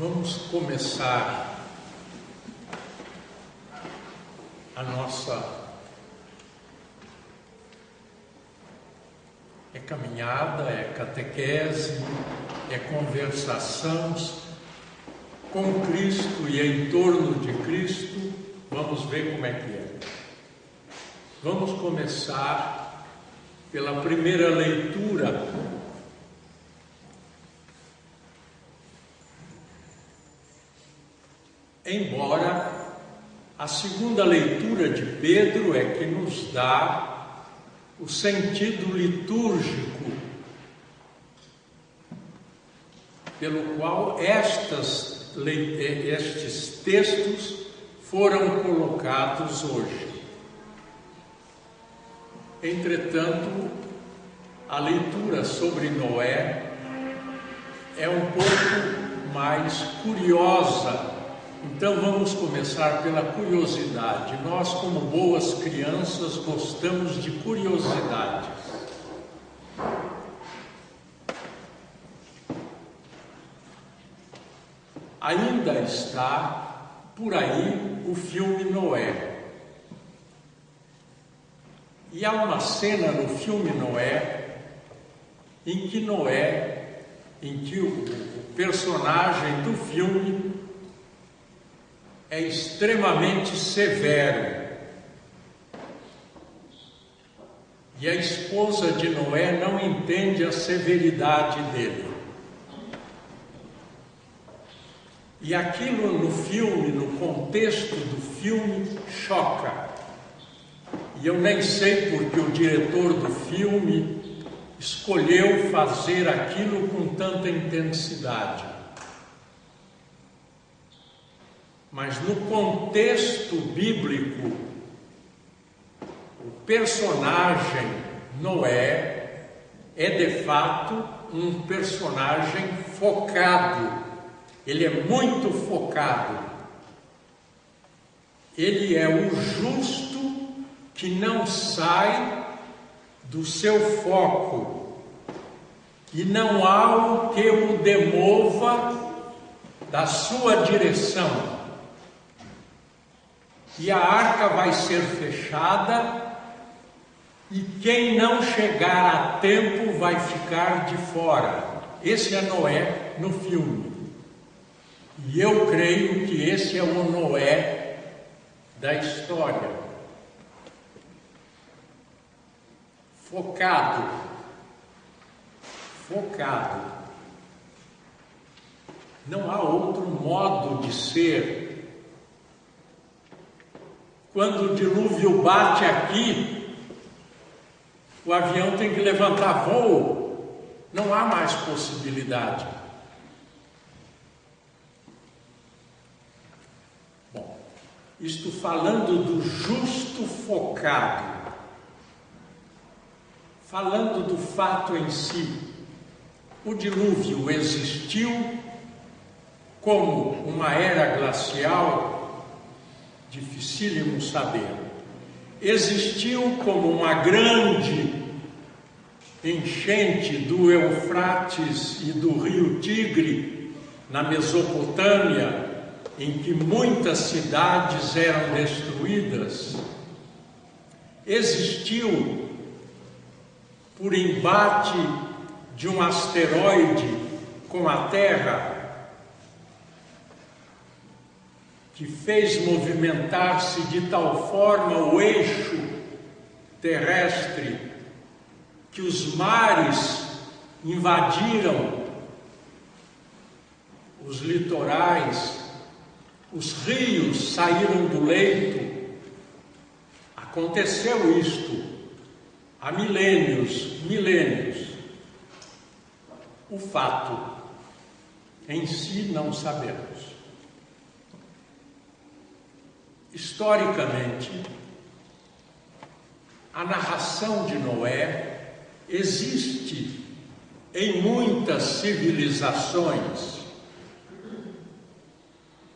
Vamos começar a nossa caminhada, catequese, conversações com Cristo e em torno de Cristo. Vamos ver como é que é. Vamos começar pela primeira leitura. Embora a segunda leitura de Pedro é que nos dá o sentido litúrgico pelo qual estes textos foram colocados hoje. Entretanto, a leitura sobre Noé é um pouco mais curiosa. Então vamos começar pela curiosidade. Nós, como boas crianças, gostamos de curiosidades. Ainda está por aí o filme Noé. E há uma cena no filme Noé em que o personagem do filme é extremamente severo. E a esposa de Noé não entende a severidade dele. E aquilo no filme, no contexto do filme, choca. E eu nem sei porque o diretor do filme escolheu fazer aquilo com tanta intensidade. Mas no contexto bíblico, o personagem Noé é de fato um personagem focado. Ele é muito focado. Ele é o justo que não sai do seu foco. E não há o que o demova da sua direção. E a arca vai ser fechada, e quem não chegar a tempo vai ficar de fora. Esse é Noé no filme. E eu creio que esse é o Noé da história. Focado. Não há outro modo de ser. Quando o dilúvio bate aqui, o avião tem que levantar voo. Não há mais possibilidade. Bom, isto falando do justo focado. Falando do fato em si, o dilúvio existiu como uma era glacial, dificílimo saber. Existiu como uma grande enchente do Eufrates e do rio Tigre, na Mesopotâmia, em que muitas cidades eram destruídas. Existiu por embate de um asteroide com a Terra, que fez movimentar-se de tal forma o eixo terrestre que os mares invadiram os litorais, os rios saíram do leito. Aconteceu isto há milênios. O fato em si não sabemos. Historicamente, a narração de Noé existe em muitas civilizações.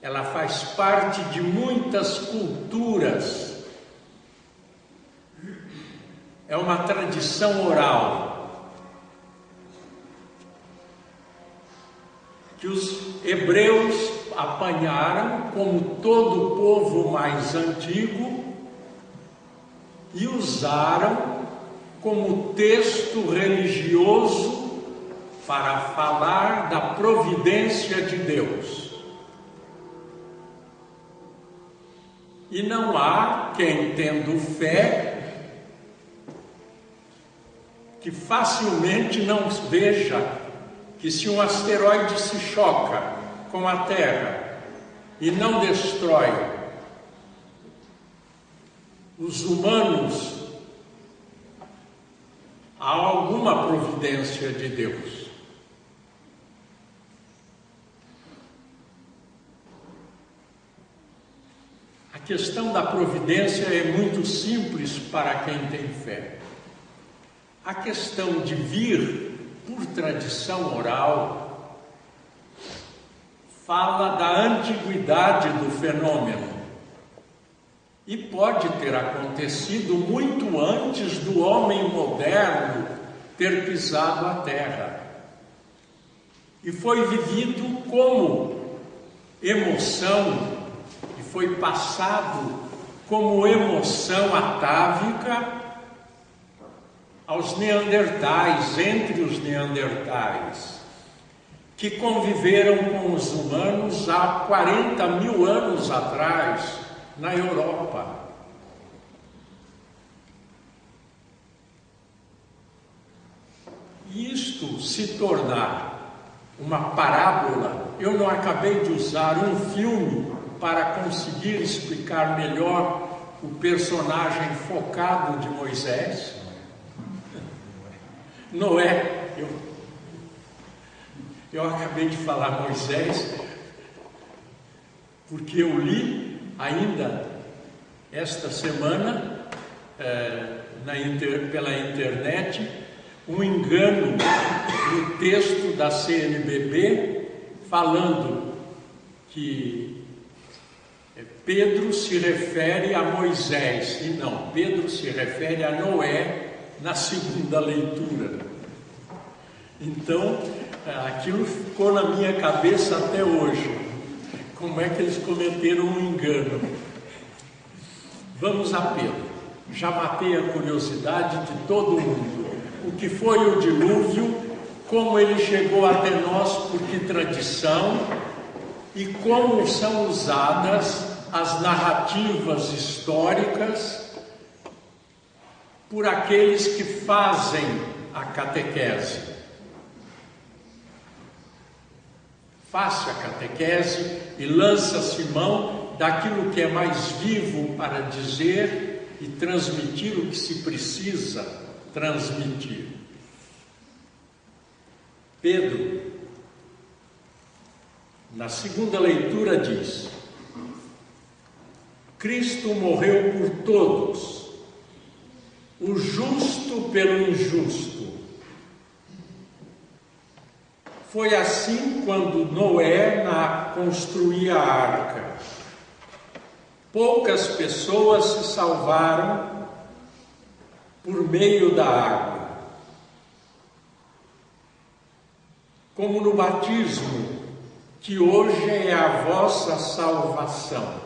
Ela faz parte de muitas culturas. É uma tradição oral que os hebreus apanharam, como todo o povo mais antigo, e usaram como texto religioso para falar da providência de Deus. E não há quem, tendo fé, que facilmente não veja que se um asteroide se choca com a Terra e não destrói os humanos, há alguma providência de Deus. A questão da providência é muito simples para quem tem fé. A questão de vir por tradição oral fala da antiguidade do fenômeno e pode ter acontecido muito antes do homem moderno ter pisado a terra, e foi vivido como emoção e foi passado como emoção atávica aos neandertais, entre os neandertais, que conviveram com os humanos há 40 mil anos atrás, na Europa. E isto se tornar uma parábola, eu não acabei de usar um filme para conseguir explicar melhor o personagem focado de Moisés. Noé, eu acabei de falar Moisés, porque eu li ainda esta semana, pela internet, um engano no texto da CNBB, falando que Pedro se refere a Moisés, e não, Pedro se refere a Noé, na segunda leitura. Então, aquilo ficou na minha cabeça até hoje. Como é que eles cometeram um engano? Vamos a Pedro. Já matei a curiosidade de todo mundo. O que foi o dilúvio, como ele chegou até nós, por que tradição, e como são usadas as narrativas históricas por aqueles que fazem a catequese. Faça a catequese e lança-se mão daquilo que é mais vivo para dizer e transmitir o que se precisa transmitir. Pedro, na segunda leitura, diz: Cristo morreu por todos, o justo pelo injusto. Foi assim quando Noé construía a arca. Poucas pessoas se salvaram por meio da água. Como no batismo, que hoje é a vossa salvação.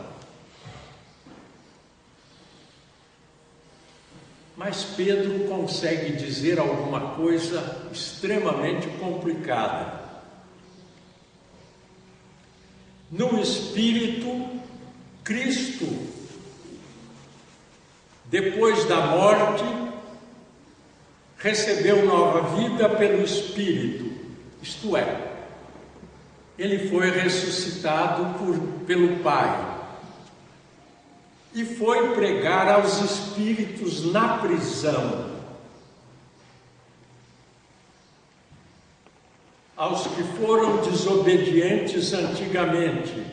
Mas Pedro consegue dizer alguma coisa extremamente complicada. No Espírito, Cristo, depois da morte, recebeu nova vida pelo Espírito, isto é, ele foi ressuscitado pelo Pai. E foi pregar aos espíritos na prisão, aos que foram desobedientes antigamente.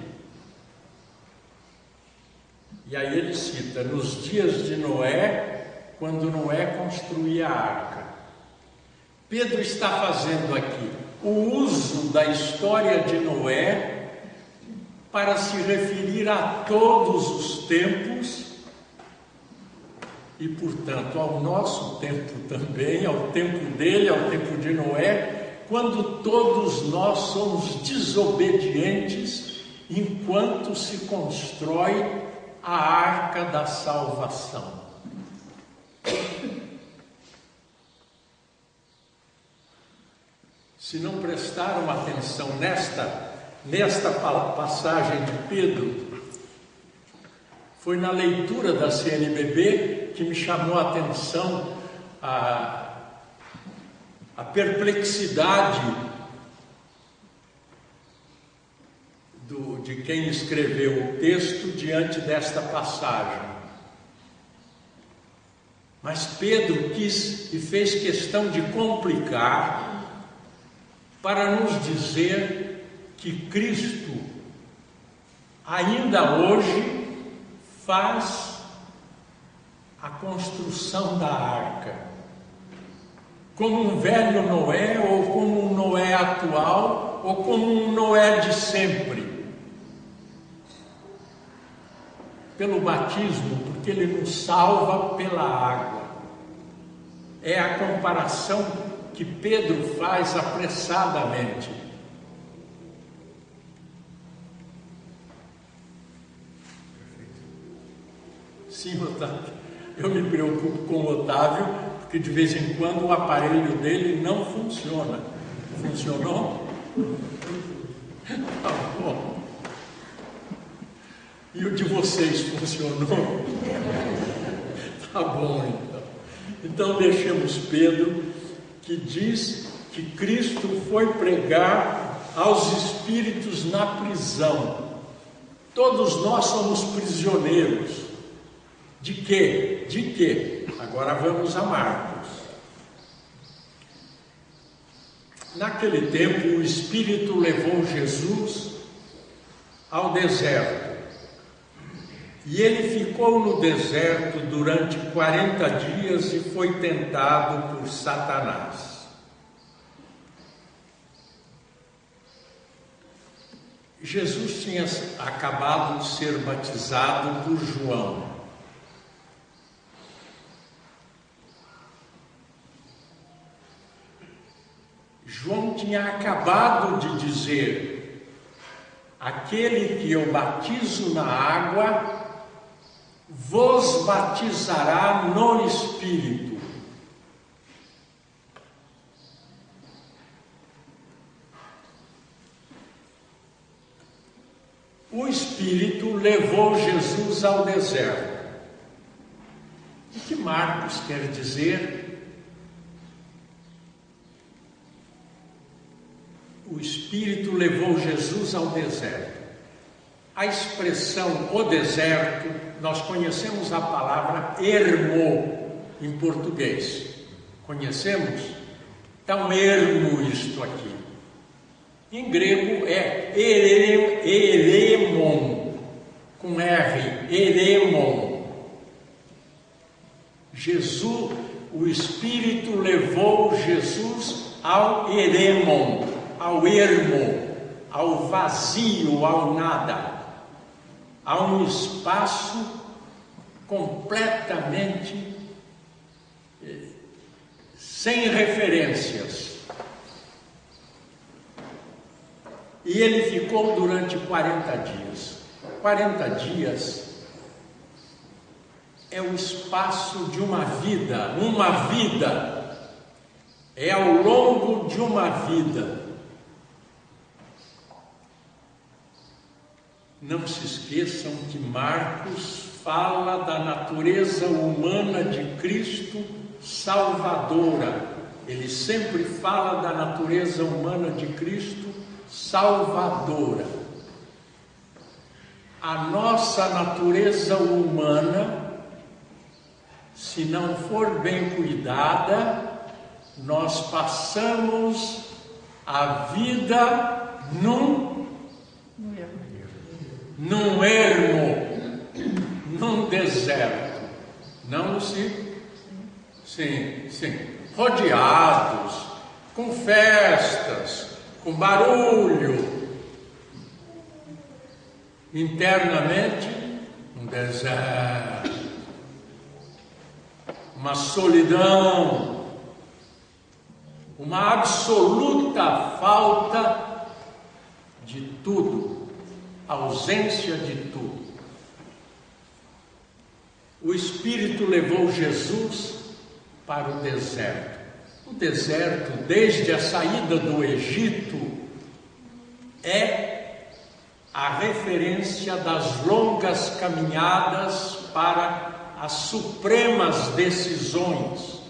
E aí ele cita, nos dias de Noé, quando Noé construía a arca. Pedro está fazendo aqui o uso da história de Noé para se referir a todos os tempos e, portanto, ao nosso tempo também, ao tempo dele, ao tempo de Noé, quando todos nós somos desobedientes enquanto se constrói a arca da salvação. Se não prestaram atenção nesta passagem de Pedro, foi na leitura da CNBB que me chamou a atenção a perplexidade de quem escreveu o texto diante desta passagem. Mas Pedro quis e fez questão de complicar para nos dizer que Cristo ainda hoje faz a construção da arca, como um velho Noé, ou como um Noé atual, ou como um Noé de sempre. Pelo batismo, porque ele nos salva pela água. É a comparação que Pedro faz apressadamente. Sim, Otávio. Eu me preocupo com o Otávio, porque de vez em quando o aparelho dele não funciona. Funcionou? Tá bom. E o de vocês funcionou? Tá bom, então. Então deixemos Pedro, que diz que Cristo foi pregar aos espíritos na prisão. Todos nós somos prisioneiros. De quê? De quê? Agora vamos a Marcos. Naquele tempo, o Espírito levou Jesus ao deserto. E ele ficou no deserto durante 40 dias e foi tentado por Satanás. Jesus tinha acabado de ser batizado por João. João tinha acabado de dizer: aquele que eu batizo na água vos batizará no Espírito. O Espírito levou Jesus ao deserto. O que Marcos quer dizer? O Espírito levou Jesus ao deserto. A expressão o deserto, nós conhecemos a palavra ermo em português. Conhecemos? Então, ermo isto aqui. Em grego é eremon, com R, eremon. Jesus, o Espírito levou Jesus ao eremon, ao ermo, ao vazio, ao nada, a um espaço completamente sem referências. E ele ficou durante 40 dias. 40 dias é o espaço de uma vida, é ao longo de uma vida. Não se esqueçam que Marcos fala da natureza humana de Cristo salvadora. Ele sempre fala da natureza humana de Cristo salvadora. A nossa natureza humana, se não for bem cuidada, nós passamos a vida num ermo, num deserto. Não se... Sim, rodeados, com festas, com barulho. Internamente, um deserto, uma solidão, uma absoluta falta de tudo, ausência de tudo. O Espírito levou Jesus para o deserto. O deserto, desde a saída do Egito, é a referência das longas caminhadas para as supremas decisões.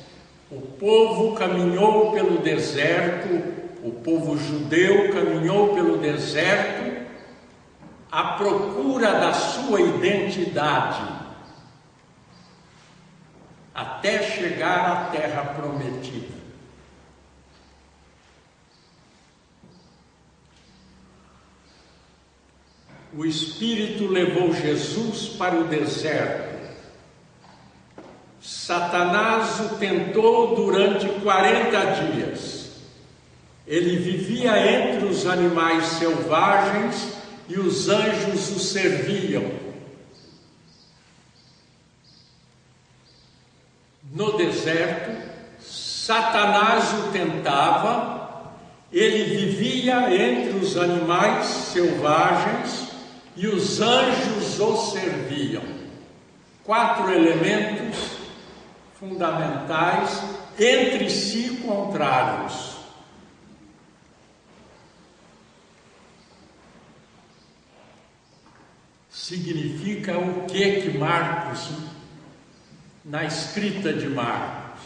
O povo caminhou pelo deserto, o povo judeu caminhou pelo deserto à procura da sua identidade, até chegar à terra prometida. O Espírito levou Jesus para o deserto. Satanás o tentou durante 40 dias. Ele vivia entre os animais selvagens e os anjos o serviam. No deserto, Satanás o tentava, ele vivia entre os animais selvagens e os anjos o serviam. 4 elementos fundamentais, entre si contrários. Significa o que Marcos, na escrita de Marcos?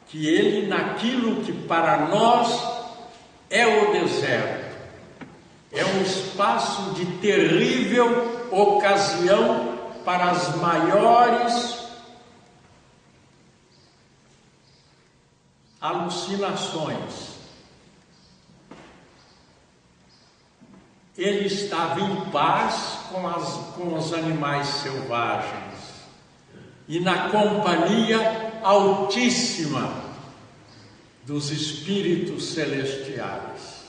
Que ele, naquilo que para nós é o deserto, é um espaço de terrível ocasião para as maiores alucinações. Ele estava em paz com os animais selvagens e na companhia altíssima dos espíritos celestiais.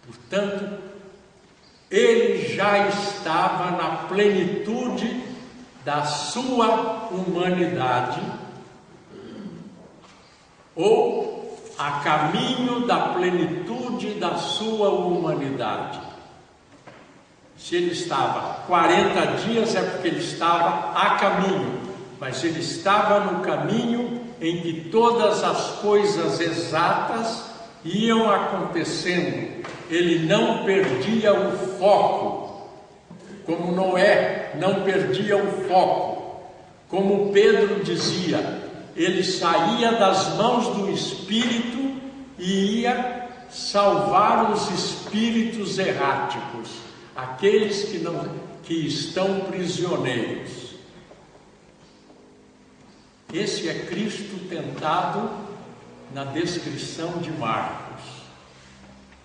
Portanto, ele já estava na plenitude da sua humanidade, ou a caminho da plenitude da sua humanidade. Se ele estava 40 dias é porque ele estava a caminho, mas ele estava no caminho em que todas as coisas exatas iam acontecendo. Ele não perdia o foco, como Noé não perdia o foco, como Pedro dizia, ele saía das mãos do Espírito e ia salvar os espíritos erráticos, aqueles que estão prisioneiros. Esse é Cristo tentado na descrição de Marcos.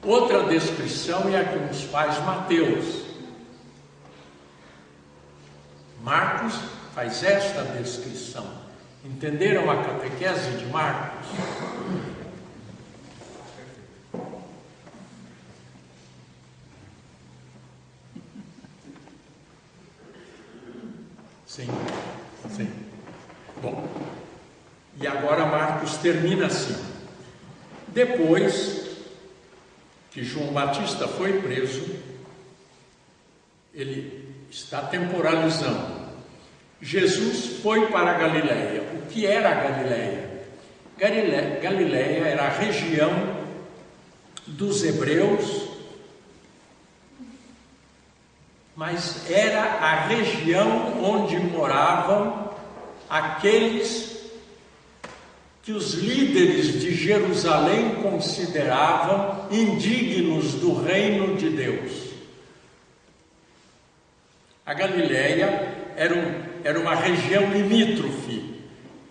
Outra descrição é a que nos faz Mateus. Marcos faz esta descrição. Entenderam a catequese de Marcos? Sim, sim. Bom, e agora Marcos termina assim. Depois que João Batista foi preso, ele está temporalizando. Jesus foi para a Galileia. O que era a Galileia? Galileia era a região dos hebreus, mas era a região onde moravam aqueles que os líderes de Jerusalém consideravam indignos do reino de Deus. A Galileia era uma região limítrofe,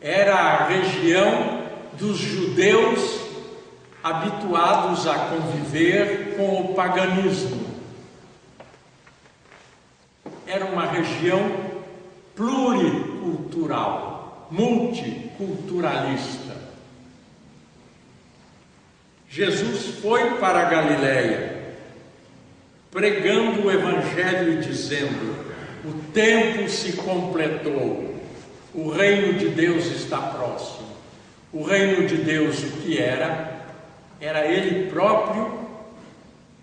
era a região dos judeus habituados a conviver com o paganismo. Era uma região pluricultural, multiculturalista. Jesus foi para a Galileia, pregando o Evangelho e dizendo: o tempo se completou, O reino de Deus está próximo. O reino de Deus, o que era Ele próprio,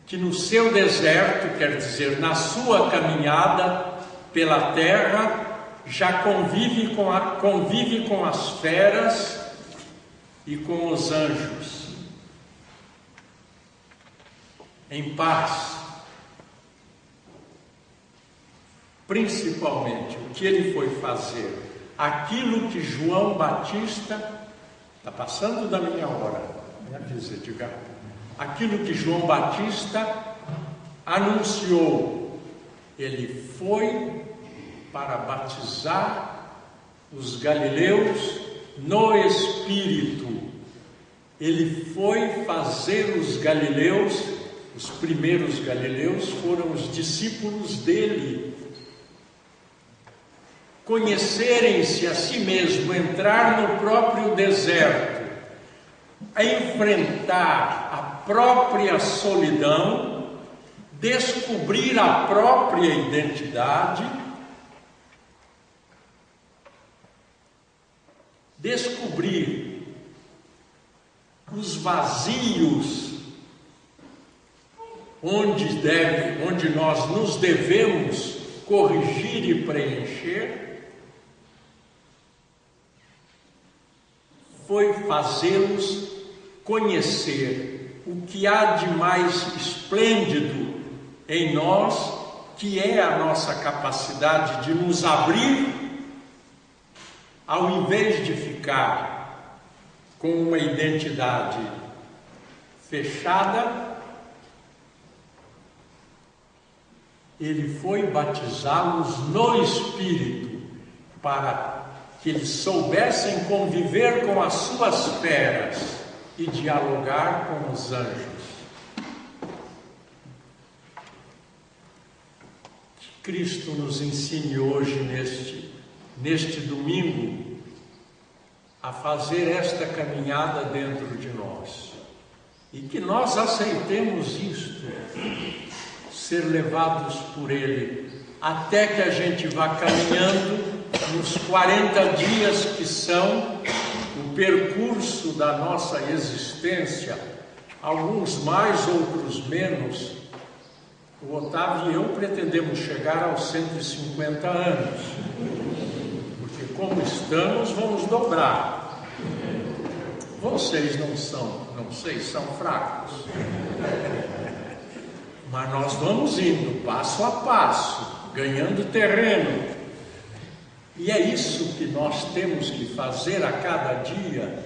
que no seu deserto, quer dizer, na sua caminhada pela terra, já convive com as feras e com os anjos, em paz. Principalmente, o que ele foi fazer? Aquilo que João Batista, está passando da minha hora, me avisa, Edgar. Aquilo que João Batista anunciou, ele foi para batizar os galileus no Espírito. Ele foi fazer os galileus, os primeiros galileus foram os discípulos dele, conhecerem-se a si mesmo, entrar no próprio deserto, a enfrentar a própria solidão, descobrir a própria identidade, descobrir os vazios onde nós nos devemos corrigir e preencher, foi fazê-los conhecer o que há de mais esplêndido em nós, que é a nossa capacidade de nos abrir, ao invés de ficar com uma identidade fechada. Ele foi batizá-los no Espírito, para que eles soubessem conviver com as suas feras e dialogar com os anjos. Que Cristo nos ensine hoje, neste domingo, a fazer esta caminhada dentro de nós. E que nós aceitemos isto, ser levados por Ele, até que a gente vá caminhando nos 40 dias que são o percurso da nossa existência, alguns mais, outros menos. O Otávio e eu pretendemos chegar aos 150 anos, porque como estamos, vamos dobrar. Vocês não sei, são fracos. Mas nós vamos indo passo a passo, ganhando terreno. E é isso que nós temos que fazer a cada dia,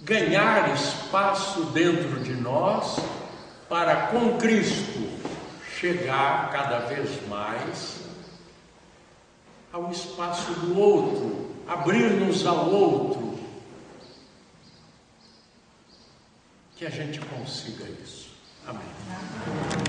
ganhar espaço dentro de nós para, com Cristo, chegar cada vez mais ao espaço do outro, abrir-nos ao outro, que a gente consiga isso. Amém.